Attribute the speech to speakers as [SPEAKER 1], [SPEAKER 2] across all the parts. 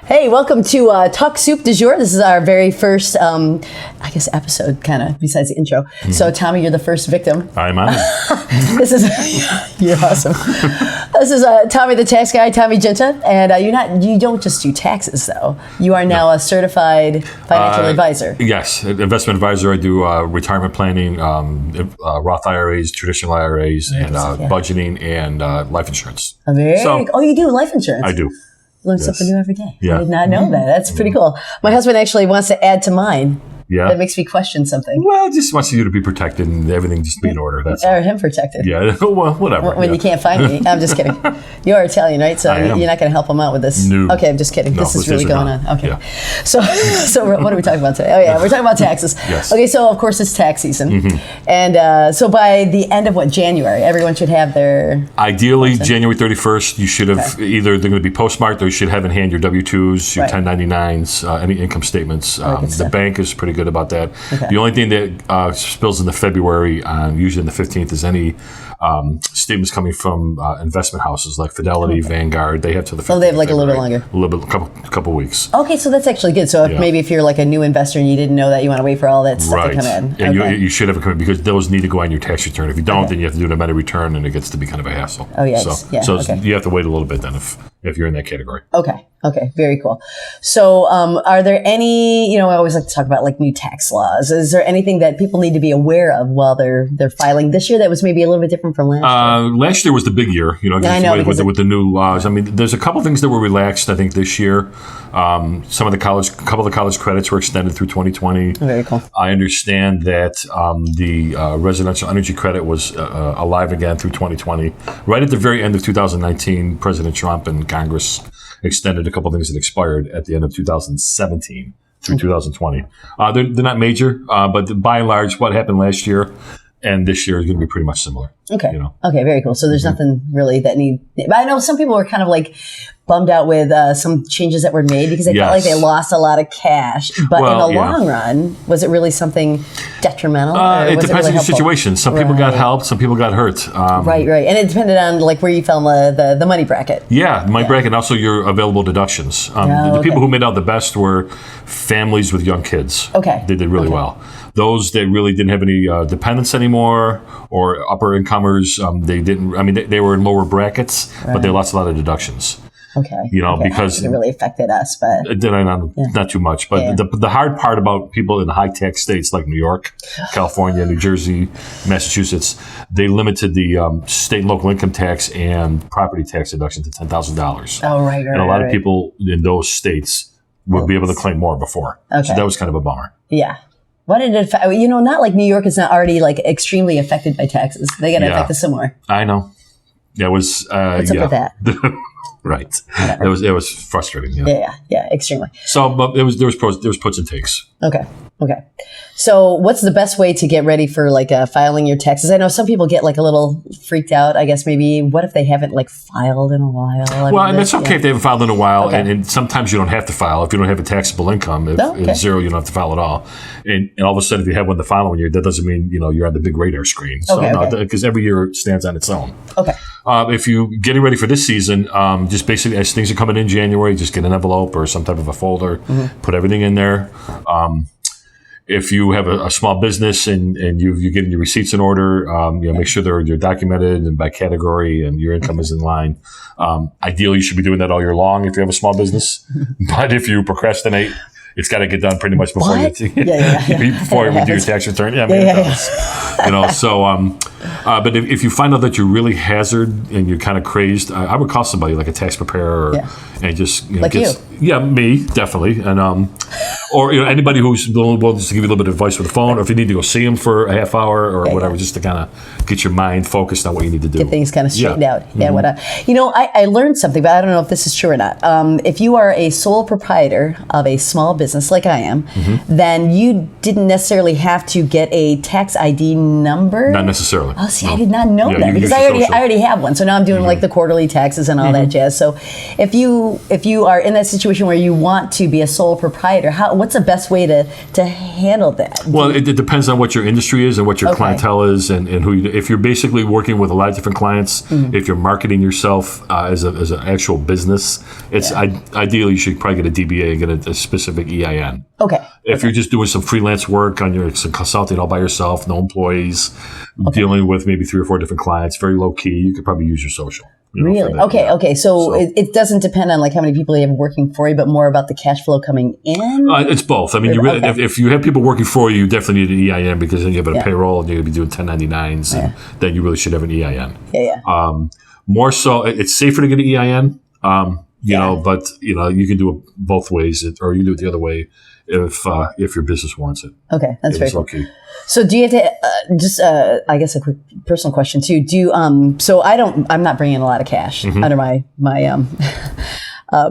[SPEAKER 1] Hey, welcome to Talk Soup du Jour. This is our very first, episode, kind of, besides the intro. Mm-hmm. So, Tommy, you're the first victim.
[SPEAKER 2] I'm on.
[SPEAKER 1] You're awesome. This is Tommy the Tax Guy, Tommy Genta, and you don't just do taxes, though. You are now a certified financial advisor.
[SPEAKER 2] Yes, investment advisor. I do retirement planning, Roth IRAs, traditional IRAs, and budgeting and life insurance.
[SPEAKER 1] You do life insurance?
[SPEAKER 2] I do.
[SPEAKER 1] Learn something new every day.
[SPEAKER 2] Yeah.
[SPEAKER 1] I did not know that. That's pretty cool. My husband actually wants to add to mine.
[SPEAKER 2] Yeah.
[SPEAKER 1] That makes me question something.
[SPEAKER 2] Well, just wants you to be protected and everything just be in order. That's
[SPEAKER 1] or him protected.
[SPEAKER 2] Yeah. Well, whatever.
[SPEAKER 1] When you can't find me. I'm just kidding. You're Italian, right? So you're not going to help him out with this.
[SPEAKER 2] No.
[SPEAKER 1] Okay, I'm just kidding.
[SPEAKER 2] No,
[SPEAKER 1] this is really going on. Okay.
[SPEAKER 2] Yeah.
[SPEAKER 1] So what are we talking about today? Oh, yeah. We're talking about taxes.
[SPEAKER 2] Yes.
[SPEAKER 1] Okay, so of course it's tax season. Mm-hmm. And so by the end of January, everyone should have their...
[SPEAKER 2] Ideally, January 31st, you should have either they're going to be postmarked or you should have in hand your W-2s, your 1099s, any income statements. The bank is pretty good about that. Okay. The only thing that spills into February, usually on the 15th, is any statements coming from investment houses like Fidelity, Vanguard. They have to the 15th.
[SPEAKER 1] Oh, they have like a little bit longer.
[SPEAKER 2] A little bit, couple weeks.
[SPEAKER 1] Okay, so that's actually good. So if you're like a new investor and you didn't know that, you want to wait for all that stuff to come in.
[SPEAKER 2] And you should have it come in because those need to go on your tax return. If you don't, then you have to do an amended return, and it gets to be kind of a hassle.
[SPEAKER 1] Oh, yes.
[SPEAKER 2] So you have to wait a little bit then if you're in that category.
[SPEAKER 1] Okay, very cool. So are there any, I always like to talk about like new tax laws. Is there anything that people need to be aware of while they're filing this year that was maybe a little bit different from last year?
[SPEAKER 2] Last year was the big year, with the new laws. I mean, there's a couple things that were relaxed, I think, this year. Couple of the college credits were extended through 2020.
[SPEAKER 1] Very cool.
[SPEAKER 2] I understand that the residential energy credit was alive again through 2020. Right at the very end of 2019, President Trump and Congress extended a couple of things that expired at the end of 2017 through 2020. They're not major, but by and large, what happened last year and this year is going to be pretty much similar.
[SPEAKER 1] Okay. Okay, very cool. So there's nothing really that but I know some people were kind of like bummed out with some changes that were made because they felt like they lost a lot of cash. But in the long run, was it really something detrimental?
[SPEAKER 2] It depends on your situation. Some people got help, some people got hurt.
[SPEAKER 1] Right. And it depended on like where you fell in the money bracket.
[SPEAKER 2] Yeah, money bracket, and also your available deductions. The people who made out the best were families with young kids.
[SPEAKER 1] Okay.
[SPEAKER 2] They did really well. Those that really didn't have any dependents anymore or upper incomers, they didn't. I mean, they were in lower brackets, but they lost a lot of deductions.
[SPEAKER 1] Okay.
[SPEAKER 2] Because
[SPEAKER 1] it really affected us, but
[SPEAKER 2] it didn't, not too much. But the hard part about people in high tax states like New York, California, New Jersey, Massachusetts, they limited the state and local income tax and property tax deduction to $10,000.
[SPEAKER 1] Oh, right.
[SPEAKER 2] And a lot of people in those states would be able to claim more before.
[SPEAKER 1] Okay.
[SPEAKER 2] So that was kind of a bummer.
[SPEAKER 1] Yeah. What did it affect? Not like New York is not already like extremely affected by taxes. They got to affect us some more.
[SPEAKER 2] I know. That was
[SPEAKER 1] what's up with that?
[SPEAKER 2] Right. It was frustrating.
[SPEAKER 1] Yeah, extremely.
[SPEAKER 2] So, but there was puts and takes.
[SPEAKER 1] Okay. So, what's the best way to get ready for like filing your taxes? I know some people get like a little freaked out. I guess maybe what if they haven't like filed in a while?
[SPEAKER 2] And that's okay if they haven't filed in a while, and sometimes you don't have to file if you don't have a taxable income. If it's zero, you don't have to file at all. And all of a sudden, if you have one the following year, that doesn't mean you're on the big radar screen. So because every year it stands on its own.
[SPEAKER 1] Okay.
[SPEAKER 2] If you're getting ready for this season, just basically as things are coming in January, just get an envelope or some type of a folder, put everything in there. If you have a small business and you're getting your receipts in order, make sure they're documented and by category and your income is in line. Ideally, you should be doing that all year long if you have a small business. But if you procrastinate, it's got to get done pretty much before before you do your tax return. But if you find out that you're really hazard and you're kind of crazed, I would call somebody like a tax preparer and just
[SPEAKER 1] like you.
[SPEAKER 2] Yeah, me definitely, and or anybody who's willing just to give you a little bit of advice with the phone, or if you need to go see them for a half hour or whatever, just to kind of get your mind focused on what you need to do.
[SPEAKER 1] Get things kind of straightened out. Yeah, I learned something, but I don't know if this is true or not. If you are a sole proprietor of a small business like I am, then you didn't necessarily have to get a tax ID number.
[SPEAKER 2] Not necessarily.
[SPEAKER 1] Oh, see, I did not know that because I already have one. So now I'm doing like the quarterly taxes and all that jazz. So if you are in that situation where you want to be a sole proprietor, what's the best way to handle that?
[SPEAKER 2] Well, it depends on what your industry is and what your clientele is, and who. If you're basically working with a lot of different clients, if you're marketing yourself as an actual business, it's ideally you should probably get a DBA and get a specific EIN.
[SPEAKER 1] Okay.
[SPEAKER 2] If you're just doing some freelance work on your some consulting all by yourself, no employees, dealing with maybe 3 or 4 different clients, very low key, you could probably use your social.
[SPEAKER 1] Really? Okay. So it doesn't depend on like how many people you have working for you, but more about the cash flow coming in?
[SPEAKER 2] It's both. I mean, you really, if you have people working for you, you definitely need an EIN because then you have a payroll and you're going to be doing 1099s, and then you really should have an EIN. More so, it's safer to get an EIN, but you can do it both ways, or you can do it the other way if your business wants it.
[SPEAKER 1] Okay, that's very cool.
[SPEAKER 2] Okay.
[SPEAKER 1] So do you have to I guess a quick personal question too? So I'm not bringing a lot of cash under my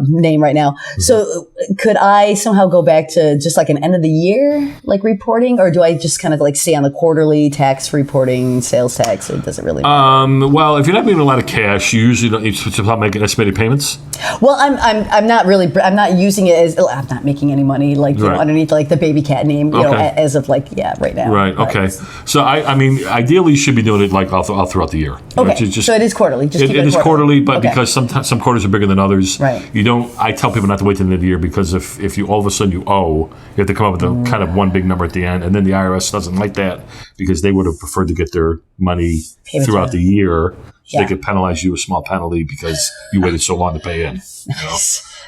[SPEAKER 1] name right now. So could I somehow go back to just like an end of the year like reporting, or do I just kind of like stay on the quarterly tax reporting, sales tax, or does it really matter?
[SPEAKER 2] Well, if you're not making a lot of cash, you usually don't need to start making estimated payments.
[SPEAKER 1] Well, I'm not using it as I'm not making any money like underneath like the baby cat name as of like right now.
[SPEAKER 2] Right. Okay. So I mean, ideally you should be doing it like all throughout the year.
[SPEAKER 1] Okay. So it is quarterly. Just keep it
[SPEAKER 2] is quarterly, but because sometimes some quarters are bigger than others. Right. I tell people not to wait till the end of the year because if you all of a sudden you have to come up with a kind of one big number at the end, and then the IRS doesn't like that because they would have preferred to get their money throughout the year. So they could penalize you a small penalty because you waited so long to pay in.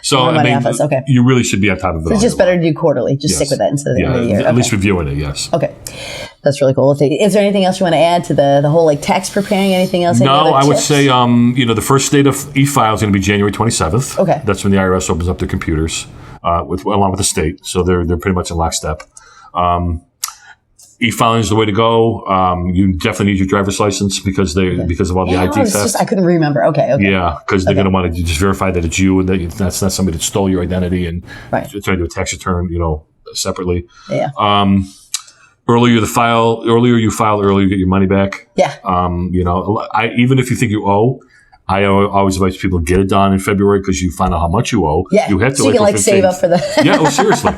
[SPEAKER 2] So I mean, you really should be on top of it.
[SPEAKER 1] So it's just better to do quarterly. Just stick with that instead of the end of the year.
[SPEAKER 2] At least reviewing it, yes.
[SPEAKER 1] Okay. That's really cool. Is there anything else you want to add to the whole like tax preparing? Anything else?
[SPEAKER 2] No, I would say the first date of e-file is going to be January 27th.
[SPEAKER 1] Okay.
[SPEAKER 2] That's when the IRS opens up their computers along with the state. So they're pretty much in lockstep. E-filing is the way to go. You definitely need your driver's license because of all the ID theft.
[SPEAKER 1] I couldn't remember. Okay.
[SPEAKER 2] Yeah, because they're going to want to just verify that it's you and that that's not somebody that stole your identity and try to do a tax return, separately.
[SPEAKER 1] Yeah.
[SPEAKER 2] Earlier you file, earlier you get your money back.
[SPEAKER 1] Yeah.
[SPEAKER 2] Even if you think you owe, I always advise people to get it done in February because you find out how much you owe.
[SPEAKER 1] Yeah,
[SPEAKER 2] you have to
[SPEAKER 1] so you can save up for the.
[SPEAKER 2] Seriously.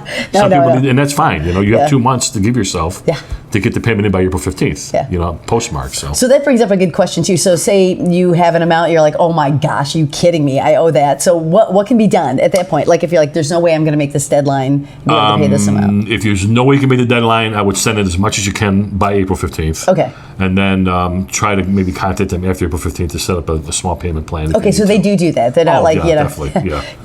[SPEAKER 2] And that's fine. You have 2 months to give yourself to get the payment in by April 15th.
[SPEAKER 1] Yeah.
[SPEAKER 2] Postmark.
[SPEAKER 1] So that brings up a good question too. So say you have an amount, you're like, oh my gosh, are you kidding me? I owe that. So what can be done at that point? Like if you're like, there's no way I'm going to make this deadline, you have to pay this amount.
[SPEAKER 2] If there's no way you can make the deadline, I would send it as much as you can by April 15th.
[SPEAKER 1] Okay.
[SPEAKER 2] And then try to maybe contact them after April 15th to set up a small payment plan.
[SPEAKER 1] Okay, so they do that. They're not
[SPEAKER 2] definitely,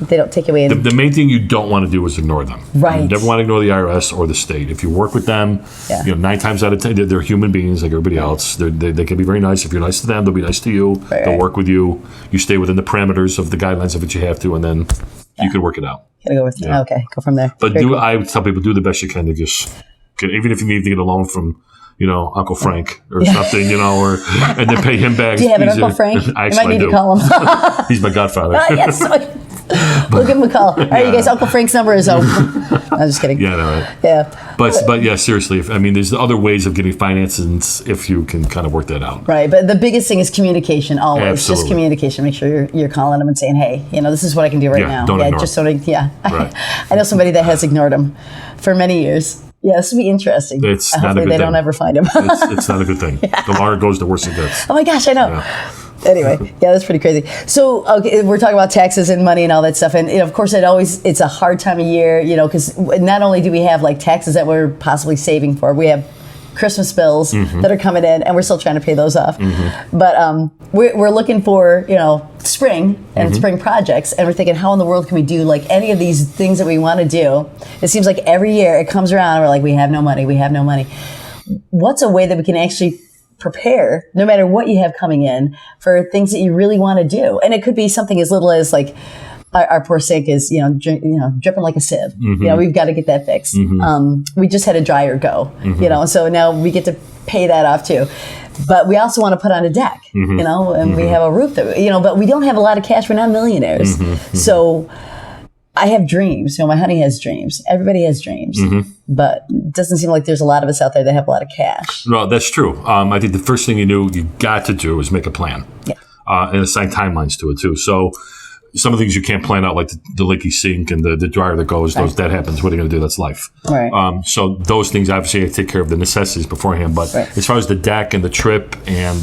[SPEAKER 1] they don't take away.
[SPEAKER 2] The main thing you don't want to do is ignore them.
[SPEAKER 1] Right.
[SPEAKER 2] You never want to ignore the IRS or the state. If you work with them, 9 times out of 10, they're human beings like everybody else. They can be very nice. If you're nice to them, they'll be nice to you. They'll work with you. You stay within the parameters of the guidelines of what you have to, and then you can work it out.
[SPEAKER 1] Gotta go with okay, go from there.
[SPEAKER 2] But I would tell people, do the best you can to just get, even if you need to get a loan from Uncle Frank or something, and then pay him back.
[SPEAKER 1] Do you have an Uncle Frank?
[SPEAKER 2] I
[SPEAKER 1] might need to call him.
[SPEAKER 2] He's my godfather.
[SPEAKER 1] Yes. We'll give him a call. All right, you guys, Uncle Frank's number is open. I'm just kidding.
[SPEAKER 2] Yeah, no, right.
[SPEAKER 1] Yeah.
[SPEAKER 2] But yeah, seriously, there's other ways of getting finances if you can kind of work that out.
[SPEAKER 1] Right, but the biggest thing is communication always.
[SPEAKER 2] Absolutely.
[SPEAKER 1] Just communication. Make sure you're calling them and saying, hey, this is what I can do right now.
[SPEAKER 2] Don't ignore
[SPEAKER 1] just
[SPEAKER 2] them.
[SPEAKER 1] Right. I know somebody that has ignored them for many years. Yeah, this would be interesting.
[SPEAKER 2] It's not a
[SPEAKER 1] Hopefully
[SPEAKER 2] good
[SPEAKER 1] they
[SPEAKER 2] thing.
[SPEAKER 1] don't ever find him.
[SPEAKER 2] It's not a good thing. The longer it goes, the worse it gets.
[SPEAKER 1] Oh my gosh, I know.
[SPEAKER 2] Yeah.
[SPEAKER 1] Anyway, that's pretty crazy. So, we're talking about taxes and money and all that stuff, and of course, it's a hard time of year, because not only do we have like taxes that we're possibly saving for, we have Christmas bills that are coming in, and we're still trying to pay those off. But we're looking for spring and spring projects, and we're thinking, how in the world can we do like any of these things that we want to do? It seems like every year it comes around, and we're like, we have no money. What's a way that we can actually prepare, no matter what you have coming in, for things that you really want to do? And it could be something as little as like our poor sink is dripping like a sieve. We've got to get that fixed. We just had a dryer go. So now we get to pay that off too. But we also want to put on a deck, and we have a roof that but we don't have a lot of cash. We're not millionaires. So I have dreams. My honey has dreams. Everybody has dreams. But it doesn't seem like there's a lot of us out there that have a lot of cash.
[SPEAKER 2] No, that's true. I think the first thing you got to do is make a plan.
[SPEAKER 1] Yeah.
[SPEAKER 2] And assign timelines to it too. So, some of the things you can't plan out, like the leaky sink and the dryer that goes. That happens. What are you going to do? That's life.
[SPEAKER 1] Right.
[SPEAKER 2] So those things, obviously, I take care of the necessities beforehand. But as far as the deck and the trip and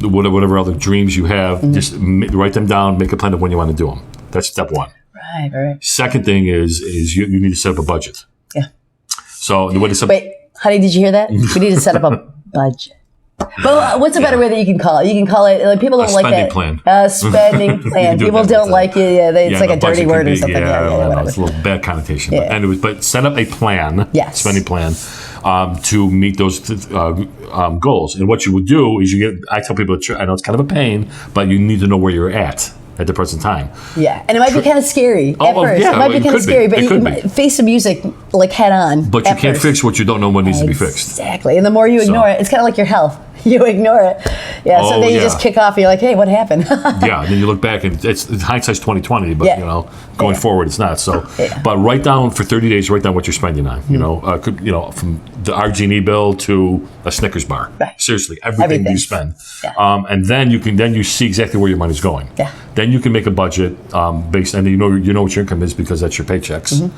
[SPEAKER 2] whatever other dreams you have, just write them down. Make a plan of when you want to do them. That's step one.
[SPEAKER 1] Right.
[SPEAKER 2] Second thing is you need to set up a budget.
[SPEAKER 1] Yeah.
[SPEAKER 2] So the way to set.
[SPEAKER 1] Wait, honey, did you hear that? We need to set up a budget. But what's a better way that you can call it? You can call it, like, people don't like that.
[SPEAKER 2] Plan.
[SPEAKER 1] Spending plan. People don't like it. Yeah, it's like a dirty word or something.
[SPEAKER 2] Yeah, it's a little bad connotation.
[SPEAKER 1] Yeah.
[SPEAKER 2] But set up a plan,
[SPEAKER 1] yes.
[SPEAKER 2] spending plan, to meet those goals. And what you would do is I tell people, I know it's kind of a pain, but you need to know where you're at the present time.
[SPEAKER 1] Yeah, and it might be kind of scary at first.
[SPEAKER 2] Yeah,
[SPEAKER 1] it might be kind of scary, but you can
[SPEAKER 2] be.
[SPEAKER 1] face the music like head on.
[SPEAKER 2] But you can't fix what you don't know what needs to be fixed.
[SPEAKER 1] Exactly, and the more you ignore it, it's kind of like your health. You ignore it. Yeah, so then you just kick off and you're like, hey, what happened?
[SPEAKER 2] Yeah, and then you look back and it's hindsight's 20/20, but going forward it's not. So but write down for 30 days, write down what you're spending on. You know, from the RG&E bill to a Snickers bar.
[SPEAKER 1] Right.
[SPEAKER 2] Seriously, everything you spend.
[SPEAKER 1] Yeah.
[SPEAKER 2] And then you see exactly where your money's going.
[SPEAKER 1] Yeah.
[SPEAKER 2] Then you can make a budget based, and you know what your income is because that's your paychecks.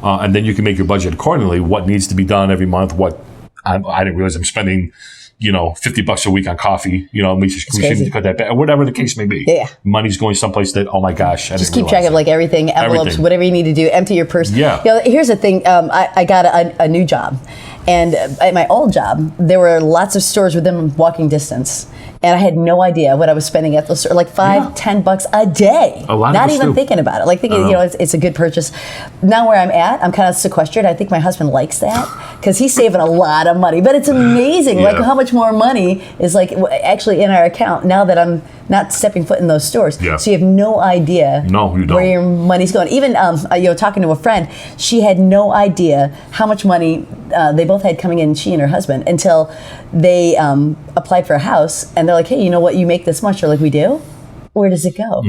[SPEAKER 2] And then you can make your budget accordingly. What needs to be done every month? I didn't realize I'm spending, $50 a week on coffee. We should cut that back. Whatever the case may be.
[SPEAKER 1] Yeah.
[SPEAKER 2] Money's going someplace that, oh my gosh, I
[SPEAKER 1] just
[SPEAKER 2] didn't
[SPEAKER 1] keep track
[SPEAKER 2] realize
[SPEAKER 1] of like everything, envelopes, whatever you need to do. Empty your purse.
[SPEAKER 2] Yeah.
[SPEAKER 1] Here's the thing. I got a new job, and at my old job, there were lots of stores within walking distance. And I had no idea what I was spending at those stores, like $5-10 a day.
[SPEAKER 2] A lot
[SPEAKER 1] Not
[SPEAKER 2] of us
[SPEAKER 1] even
[SPEAKER 2] do.
[SPEAKER 1] thinking about it. Like thinking, it's a good purchase. Now where I'm at, I'm kind of sequestered. I think my husband likes that because he's saving a lot of money. But it's amazing, like how much more money is like actually in our account now that I'm not stepping foot in those stores.
[SPEAKER 2] Yeah.
[SPEAKER 1] So you have no idea
[SPEAKER 2] No, you don't.
[SPEAKER 1] where your money's going. Even talking to a friend, she had no idea how much money they both had coming in, she and her husband, until they applied for a house, and they're like, hey, you know what, you make this much. They're like, we do? Where does it go?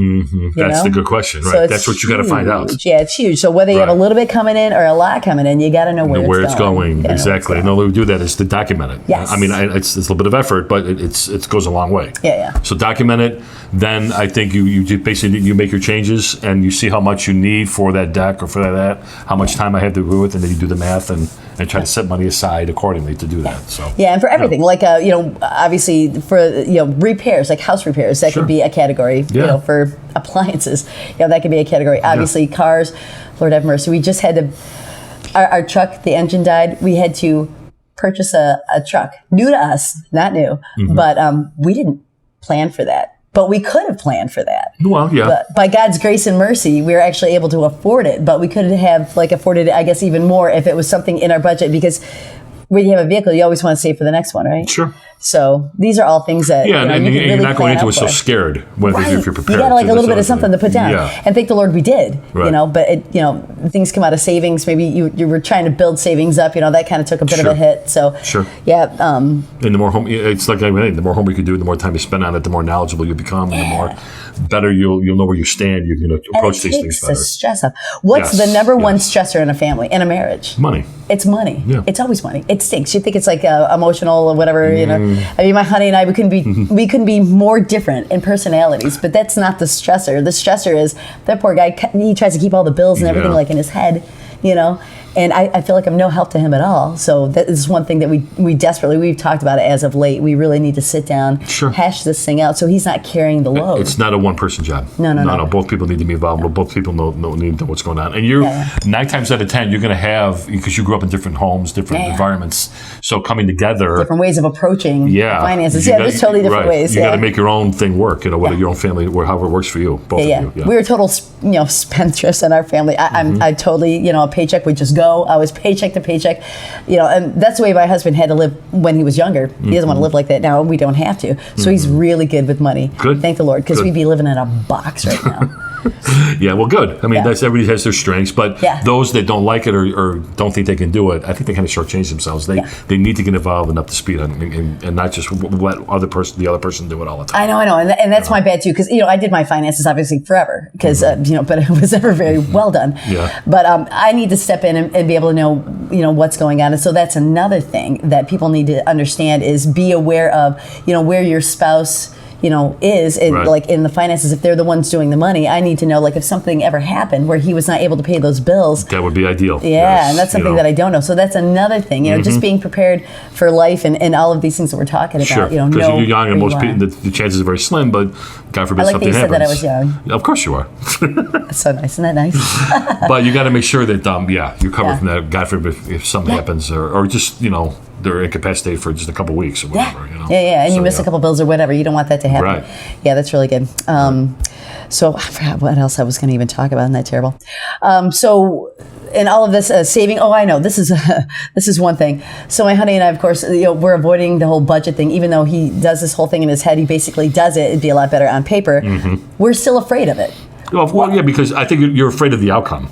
[SPEAKER 2] That's the good question, right?
[SPEAKER 1] So
[SPEAKER 2] that's what you got to find out.
[SPEAKER 1] Yeah, it's huge. So whether you have a little bit coming in or a lot coming in, you got to know where
[SPEAKER 2] it's going.
[SPEAKER 1] Yeah,
[SPEAKER 2] exactly. And the way we do that is to document it.
[SPEAKER 1] Yes.
[SPEAKER 2] I mean, it's a little bit of effort, but it goes a long way.
[SPEAKER 1] Yeah.
[SPEAKER 2] So document it. Then I think you basically you make your changes and you see how much you need for that deck or for that, how much time I have to do it, and then you do the math and try to set money aside accordingly to do that. So
[SPEAKER 1] and for everything, like obviously for repairs, like house repairs, that could be a category. For appliances, that could be a category. Obviously, cars. Lord have mercy. We just had to. Our truck, the engine died. We had to purchase a truck, new to us, not new, but we didn't plan for that. But we could have planned for that.
[SPEAKER 2] Well, yeah.
[SPEAKER 1] But by God's grace and mercy, we were actually able to afford it. But we could have afforded it, I guess, even more if it was something in our budget. Because when you have a vehicle, you always want to save for the next one, right?
[SPEAKER 2] Sure.
[SPEAKER 1] So these are all things that
[SPEAKER 2] and
[SPEAKER 1] you can
[SPEAKER 2] you're
[SPEAKER 1] really
[SPEAKER 2] not going into it so
[SPEAKER 1] for.
[SPEAKER 2] scared. If you're prepared,
[SPEAKER 1] you got a little bit of something to put down, and thank the Lord we did.
[SPEAKER 2] Right.
[SPEAKER 1] But things come out of savings. Maybe you were trying to build savings up. That kind of took a bit of a hit. So yeah.
[SPEAKER 2] And the more home, it's like anything. The more homework you do, the more time you spend on it, the more knowledgeable you become, and the more better you'll know where you stand. You're going to approach these things better.
[SPEAKER 1] The stress up. What's the number one stressor in a family, in a marriage?
[SPEAKER 2] Money.
[SPEAKER 1] It's money.
[SPEAKER 2] Yeah.
[SPEAKER 1] It's always money. It stinks. You think it's like emotional or whatever. I mean, my honey and I, we couldn't be more different in personalities, but that's not the stressor. The stressor is that poor guy. He tries to keep all the bills and everything like in his head, And I feel like I'm no help to him at all. So that is one thing that we've talked about it as of late. We really need to sit down, hash this thing out, so he's not carrying the load.
[SPEAKER 2] It's not a one-person job.
[SPEAKER 1] No.
[SPEAKER 2] Both people need to be involved. Both people need to know what's going on. And you're 9 times out of 10, you're going to have, because you grew up in different homes, different environments. So coming together,
[SPEAKER 1] different ways of approaching finances. There's totally different ways.
[SPEAKER 2] You got to make your own thing work. Whether your own family, however it works for you. Both of you. Yeah.
[SPEAKER 1] We were total, spendthrifts in our family. I totally, a paycheck would just go. I was paycheck to paycheck, and that's the way my husband had to live when he was younger. He doesn't want to live like that now. We don't have to. So he's really good with money.
[SPEAKER 2] Good.
[SPEAKER 1] Thank the Lord, because we'd be living in a box right now.
[SPEAKER 2] Yeah, well, good. I mean, everybody has their strengths, but those that don't like it or don't think they can do it, I think they kind of shortchange themselves. They need to get involved and up to speed and not just let the other person do it all the time.
[SPEAKER 1] I know, and that's my bad too, because I did my finances obviously forever, because but it was never very well done.
[SPEAKER 2] Yeah.
[SPEAKER 1] But I need to step in and be able to know what's going on, and so that's another thing that people need to understand is be aware of where your spouse is
[SPEAKER 2] Right.
[SPEAKER 1] like in the finances. If they're the ones doing the money, I need to know, like, if something ever happened where he was not able to pay those bills.
[SPEAKER 2] That would be ideal.
[SPEAKER 1] Yeah,
[SPEAKER 2] Yes,
[SPEAKER 1] and that's something that I don't know. So that's another thing, just being prepared for life and all of these things that we're talking about.
[SPEAKER 2] Sure, because
[SPEAKER 1] know
[SPEAKER 2] you're young and
[SPEAKER 1] where
[SPEAKER 2] most
[SPEAKER 1] you
[SPEAKER 2] people,
[SPEAKER 1] are.
[SPEAKER 2] the chances are very slim, but God forbid
[SPEAKER 1] I like that
[SPEAKER 2] something
[SPEAKER 1] you said
[SPEAKER 2] happens.
[SPEAKER 1] that I was young.
[SPEAKER 2] Of course you are.
[SPEAKER 1] That's so nice. Isn't that nice?
[SPEAKER 2] But you got to make sure that, you're covered
[SPEAKER 1] Yeah.
[SPEAKER 2] from that. God forbid if something happens or just, they're incapacitated for just a couple weeks or whatever.
[SPEAKER 1] Yeah, and you
[SPEAKER 2] So,
[SPEAKER 1] miss a couple bills or whatever. You don't want that to happen.
[SPEAKER 2] Right.
[SPEAKER 1] Yeah, that's really good. So I forgot what else I was going to even talk about. Isn't that terrible? So in all of this saving, I know this is this is one thing. So my honey and I, of course, we're avoiding the whole budget thing. Even though he does this whole thing in his head, he basically does it. It'd be a lot better on paper. We're still afraid of it.
[SPEAKER 2] Well, yeah, because I think you're afraid of the outcome.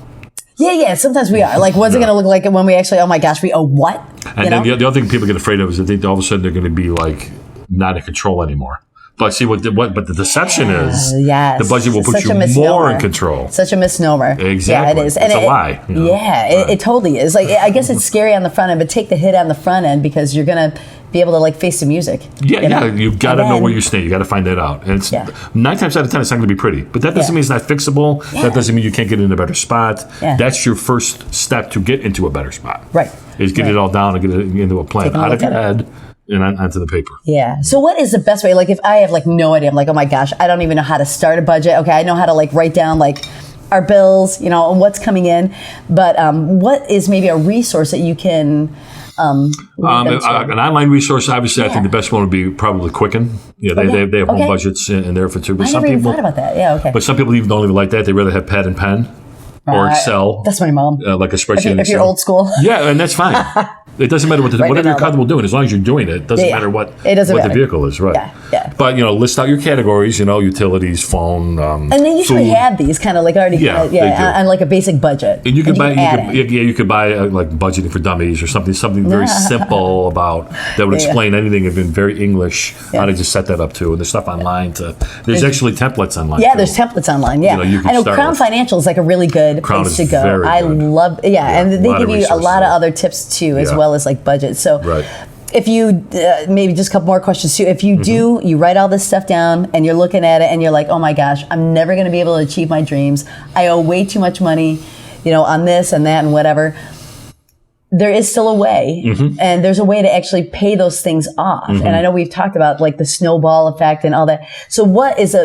[SPEAKER 1] Yeah. Sometimes we are. Like, what's it going to look like when we actually? Oh my gosh, we owe what?
[SPEAKER 2] And then the other thing people get afraid of is that they, all of a sudden they're going to be like not in control anymore. But see but the deception is
[SPEAKER 1] Yes.
[SPEAKER 2] the budget will put
[SPEAKER 1] Such a
[SPEAKER 2] you more
[SPEAKER 1] misnomer.
[SPEAKER 2] in control.
[SPEAKER 1] Such a misnomer.
[SPEAKER 2] Exactly.
[SPEAKER 1] Yeah, it is.
[SPEAKER 2] It's a lie.
[SPEAKER 1] Yeah, it totally is. Like, I guess it's scary on the front end, but take the hit on the front end because you're going to be able to like face the music.
[SPEAKER 2] Yeah, you got to
[SPEAKER 1] And
[SPEAKER 2] know
[SPEAKER 1] then-
[SPEAKER 2] where you stand. You got to find that out. And it's
[SPEAKER 1] Yeah.
[SPEAKER 2] 9 times out of 10, it's not going to be pretty. But that doesn't mean it's not fixable.
[SPEAKER 1] Yeah.
[SPEAKER 2] That doesn't mean you can't get in a better spot.
[SPEAKER 1] Yeah.
[SPEAKER 2] That's your first step to get into a better spot.
[SPEAKER 1] Right.
[SPEAKER 2] Is get it all down and get it into a plan
[SPEAKER 1] Taking a
[SPEAKER 2] out of
[SPEAKER 1] look
[SPEAKER 2] your
[SPEAKER 1] at
[SPEAKER 2] head and onto the paper.
[SPEAKER 1] Yeah. So what is the best way? Like, if I have like no idea, I'm like, oh my gosh, I don't even know how to start a budget. Okay, I know how to like write down like our bills, and what's coming in. But what is maybe a resource that you can lead them to?
[SPEAKER 2] An online resource, obviously, I think the best one would be probably Quicken. Yeah, they have home
[SPEAKER 1] Okay.
[SPEAKER 2] budgets in there for too. But
[SPEAKER 1] I never even thought about that. Yeah. Okay.
[SPEAKER 2] But some people even don't even like that. They rather have pad and pen or Excel,
[SPEAKER 1] That's my mom.
[SPEAKER 2] like a spreadsheet. in
[SPEAKER 1] If you're
[SPEAKER 2] Excel.
[SPEAKER 1] old school.
[SPEAKER 2] Yeah, and that's fine. It doesn't matter whatever
[SPEAKER 1] it
[SPEAKER 2] you're
[SPEAKER 1] down.
[SPEAKER 2] comfortable doing, as long as you're doing it. It doesn't
[SPEAKER 1] Yeah,
[SPEAKER 2] matter what
[SPEAKER 1] it doesn't
[SPEAKER 2] the
[SPEAKER 1] matter.
[SPEAKER 2] vehicle is, right?
[SPEAKER 1] Yeah.
[SPEAKER 2] But list out your categories. Utilities, phone,
[SPEAKER 1] And they usually
[SPEAKER 2] food.
[SPEAKER 1] have these kind of like already,
[SPEAKER 2] Yeah, they do.
[SPEAKER 1] on like a basic budget.
[SPEAKER 2] And you could buy,
[SPEAKER 1] add in.
[SPEAKER 2] you could buy like budgeting for dummies or something very simple about that would
[SPEAKER 1] Yeah.
[SPEAKER 2] explain anything in very English. How to just set that up too, and there's stuff online to. There's actually templates online.
[SPEAKER 1] Yeah,
[SPEAKER 2] too.
[SPEAKER 1] there's templates online. Yeah,
[SPEAKER 2] you can
[SPEAKER 1] I know
[SPEAKER 2] start
[SPEAKER 1] Crown
[SPEAKER 2] with.
[SPEAKER 1] Financial is like a really good
[SPEAKER 2] Crown
[SPEAKER 1] place
[SPEAKER 2] is
[SPEAKER 1] to go.
[SPEAKER 2] very
[SPEAKER 1] I
[SPEAKER 2] good.
[SPEAKER 1] love, and
[SPEAKER 2] a
[SPEAKER 1] they
[SPEAKER 2] lot
[SPEAKER 1] give
[SPEAKER 2] of
[SPEAKER 1] you a
[SPEAKER 2] resources
[SPEAKER 1] lot of
[SPEAKER 2] there.
[SPEAKER 1] other tips too, as
[SPEAKER 2] Yeah.
[SPEAKER 1] well as like budget. So,
[SPEAKER 2] Right.
[SPEAKER 1] if you maybe just a couple more questions too. If you do, you write all this stuff down and you're looking at it and you're like, oh my gosh, I'm never going to be able to achieve my dreams. I owe way too much money, on this and that and whatever. There is still a way, and there's a way to actually pay those things off. And I know we've talked about like the snowball effect and all that. So what is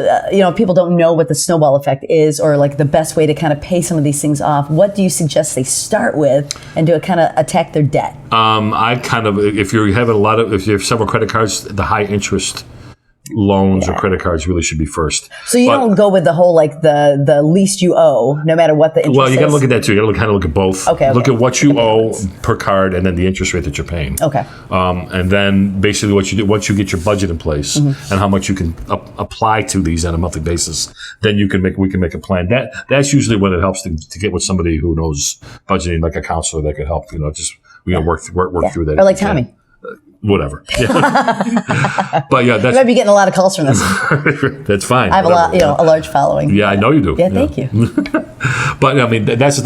[SPEAKER 1] people don't know what the snowball effect is, or like the best way to kind of pay some of these things off. What do you suggest they start with and do it kind of attack their debt?
[SPEAKER 2] I kind of, if you have if you have several credit cards, the high interest loans or credit cards really should be first.
[SPEAKER 1] So you
[SPEAKER 2] But-
[SPEAKER 1] don't go with the whole like the least you owe, no matter what the interest
[SPEAKER 2] Well, you got to
[SPEAKER 1] is?
[SPEAKER 2] look at that too. You got to kind of look at both.
[SPEAKER 1] Okay,
[SPEAKER 2] Look
[SPEAKER 1] okay.
[SPEAKER 2] at what you owe per card, and then the interest rate that you're paying.
[SPEAKER 1] Okay.
[SPEAKER 2] And then basically what you do once you get your budget in place and how much you can apply to these on a monthly basis, then we can make a plan. That's usually when it helps to get with somebody who knows budgeting, like a counselor that could help. Just work through that.
[SPEAKER 1] Or like Tommy.
[SPEAKER 2] Whatever. But yeah,
[SPEAKER 1] You might be getting a lot of calls from this.
[SPEAKER 2] that's fine.
[SPEAKER 1] I have a lot, a large following.
[SPEAKER 2] Yeah, I know you do.
[SPEAKER 1] Yeah, thank you.
[SPEAKER 2] But I mean, that's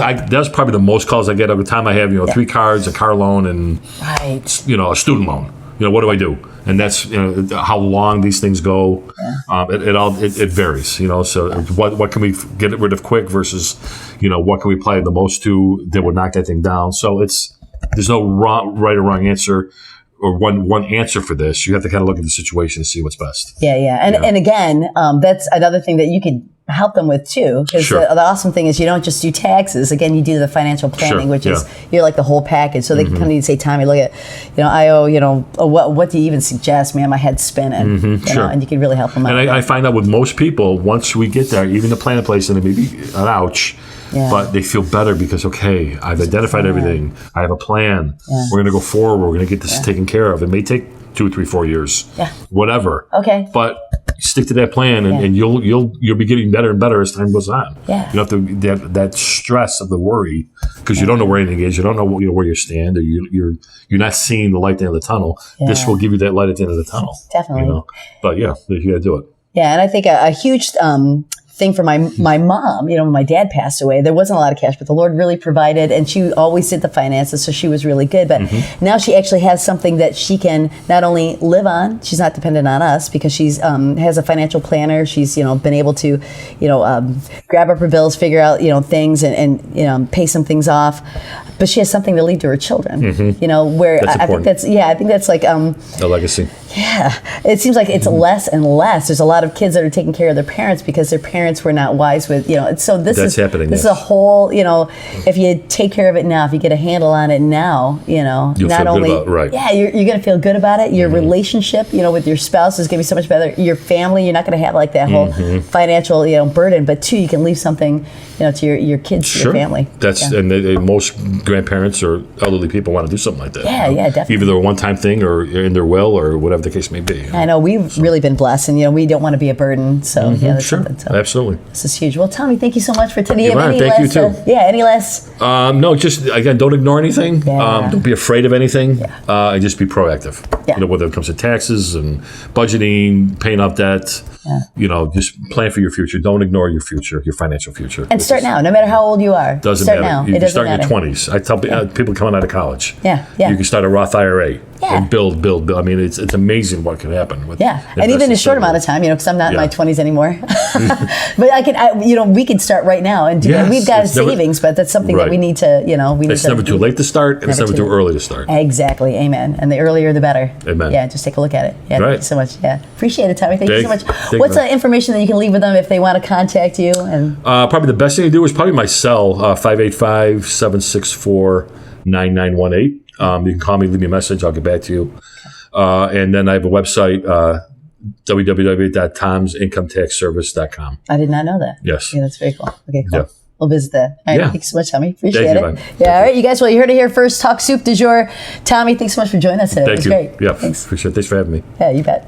[SPEAKER 2] probably the most calls I get every time I have 3 cards, a car loan, and
[SPEAKER 1] Right.
[SPEAKER 2] a student loan. What do I do? And that's how long these things go. It varies. So what can we get rid of quick versus what can we apply the most to that would knock that thing down. So there's no right or wrong answer. Or one answer for this. You have to kind of look at the situation and see what's best.
[SPEAKER 1] Yeah. And again, that's another thing that you could help them with too. Because
[SPEAKER 2] Sure.
[SPEAKER 1] the awesome thing is you don't just do taxes. Again, you do the financial planning, which is you're like the whole package. So they can come to you and say, Tommy, look at, I owe, what do you even suggest, man? My head's spinning.
[SPEAKER 2] Sure.
[SPEAKER 1] And you can really help them out.
[SPEAKER 2] And I find out with most people, once we get there, even the plan in place, and it may be an ouch, but they feel better because, okay, I've identified everything. I have a plan. We're going to go forward. We're going to get this taken care of. It may take 2, 3, 4 years. Whatever.
[SPEAKER 1] Okay.
[SPEAKER 2] But stick to that plan, and you'll be getting better and better as time goes on.
[SPEAKER 1] Yeah.
[SPEAKER 2] You don't have to that stress of the worry because you don't know where anything is. You don't know where you stand, or you're not seeing the light at the end of the tunnel. This will give you that light at the end of the tunnel.
[SPEAKER 1] Definitely.
[SPEAKER 2] But yeah, you got to do it.
[SPEAKER 1] Yeah, and I think a huge thing for my mom. You know, when my dad passed away, there wasn't a lot of cash, but the Lord really provided, and she always did the finances, so she was really good. But now she actually has something that she can not only live on, she's not dependent on us because she's has a financial planner. She's, you know, been able to, you know, grab up her bills, figure out, you know, things and you know, pay some things off. But she has something to leave to her children. You know, where I think that's like
[SPEAKER 2] A legacy.
[SPEAKER 1] yeah, it seems like it's less and less. There's a lot of kids that are taking care of their parents because their parents were not wise with, you know. So this
[SPEAKER 2] That's happening,
[SPEAKER 1] This is
[SPEAKER 2] yes.
[SPEAKER 1] a whole, you know, if you take care of it now, if you get a handle on it now, you know,
[SPEAKER 2] You'll
[SPEAKER 1] not
[SPEAKER 2] feel good
[SPEAKER 1] only
[SPEAKER 2] about it, right.
[SPEAKER 1] yeah, you're going to feel good about it. Your relationship, you know, with your spouse is going to be so much better. Your family, you're not going to have like that whole financial, you know, burden. But two, you can leave something, you know, to your kids, your family.
[SPEAKER 2] That's
[SPEAKER 1] Yeah.
[SPEAKER 2] and most grandparents or elderly people want to do something like that.
[SPEAKER 1] Yeah,
[SPEAKER 2] you know?
[SPEAKER 1] yeah, definitely.
[SPEAKER 2] Either a one-time thing or in their will or whatever the case may be. You know?
[SPEAKER 1] I know we've really been blessed, and you know we don't want to be a burden. So yeah, that's
[SPEAKER 2] Sure,
[SPEAKER 1] something. So
[SPEAKER 2] absolutely.
[SPEAKER 1] this is huge. Well, Tommy, thank you so much for today.
[SPEAKER 2] You're right. Thank you, too.
[SPEAKER 1] Any last?
[SPEAKER 2] No, just again, don't ignore anything.
[SPEAKER 1] Yeah.
[SPEAKER 2] Don't be afraid of anything, and just be proactive.
[SPEAKER 1] Yeah.
[SPEAKER 2] You know, whether it comes to taxes and budgeting, paying off debt.
[SPEAKER 1] Yeah.
[SPEAKER 2] You know, just plan for your future. Don't ignore your future, your financial future.
[SPEAKER 1] And start now, no matter how old you are.
[SPEAKER 2] Doesn't
[SPEAKER 1] start
[SPEAKER 2] matter.
[SPEAKER 1] now.
[SPEAKER 2] You
[SPEAKER 1] It
[SPEAKER 2] can
[SPEAKER 1] doesn't
[SPEAKER 2] start in
[SPEAKER 1] matter.
[SPEAKER 2] your 20s. I tell people coming out of college.
[SPEAKER 1] Yeah, yeah.
[SPEAKER 2] You can start a Roth IRA
[SPEAKER 1] Yeah.
[SPEAKER 2] and build. I mean, it's amazing what can happen. With
[SPEAKER 1] Yeah, and even in a short amount of time, you know, because I'm not in my 20s anymore. But you know, we can start right now and do
[SPEAKER 2] Yes,
[SPEAKER 1] that. We've got
[SPEAKER 2] it's never-
[SPEAKER 1] savings, but that's something that
[SPEAKER 2] Right.
[SPEAKER 1] we need to, you know,
[SPEAKER 2] It's never too late to start, and it's
[SPEAKER 1] Never
[SPEAKER 2] never
[SPEAKER 1] too
[SPEAKER 2] too
[SPEAKER 1] late.
[SPEAKER 2] early to start.
[SPEAKER 1] Exactly, amen. And the earlier, the better.
[SPEAKER 2] Amen.
[SPEAKER 1] Yeah, just take a look at it. Yeah,
[SPEAKER 2] Right.
[SPEAKER 1] thank you so much. Yeah, appreciate it, Tommy. Thank you so much.
[SPEAKER 2] Thank
[SPEAKER 1] What's
[SPEAKER 2] you.
[SPEAKER 1] the information that you can leave with them if they want to contact you? And
[SPEAKER 2] Probably the best thing to do is probably my cell, 585-764-9918. You can call me, leave me a message. I'll get back to you. And then I have a website, www.tomsincometaxservice.com.
[SPEAKER 1] I did not know that.
[SPEAKER 2] Yes.
[SPEAKER 1] Yeah, that's very cool. Okay, cool.
[SPEAKER 2] Yeah.
[SPEAKER 1] We'll visit that. All right,
[SPEAKER 2] Yeah.
[SPEAKER 1] thanks so much, Tommy. Appreciate
[SPEAKER 2] Thank
[SPEAKER 1] it.
[SPEAKER 2] you, man.
[SPEAKER 1] Yeah, all right, you guys. Well, you heard it here first. Talk soup du jour. Tommy, thanks so much for joining us today.
[SPEAKER 2] Thank
[SPEAKER 1] it was
[SPEAKER 2] you.
[SPEAKER 1] great.
[SPEAKER 2] Yeah,
[SPEAKER 1] Thanks.
[SPEAKER 2] appreciate it. Thanks for having me.
[SPEAKER 1] Yeah, you bet.